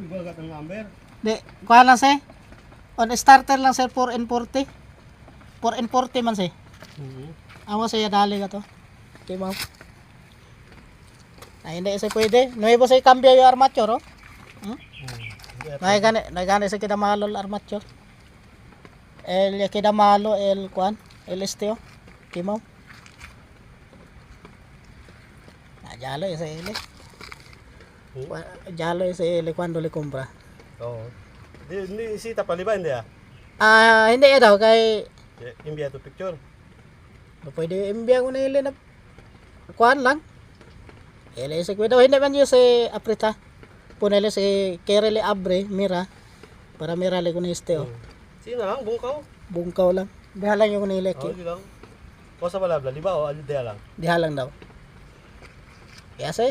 Ibagat ang number. Di, kuha lang sir. On starter lang sir 4N40. 4N40 man sir. Amo siya dali ka to. Okay mo. Ay hindi siya pwede. Nuevo siya cambio yung armature oh. Nagani sa Kidamalo armature. El Kidamalo el kuan, el esteo. Kimaw. Jalo ese ele. Jalo ese ele cuando le compra. Oo. Di sita paliba hindi ah. Hindi daw kay Envia to picture. no pwede enviar ko na ele na kuan lang. Ele ese cuidado hindi man yo se apreta. Ponele si Kerele Abre, mira. Para mirale ko ni esteo. Sino lang, bungkaw? Bungkaw lang. Dihalang yung nileki. Oo, di lang. O sa balabla, di ba? O, diya lang. Dihalang daw. Kaya say.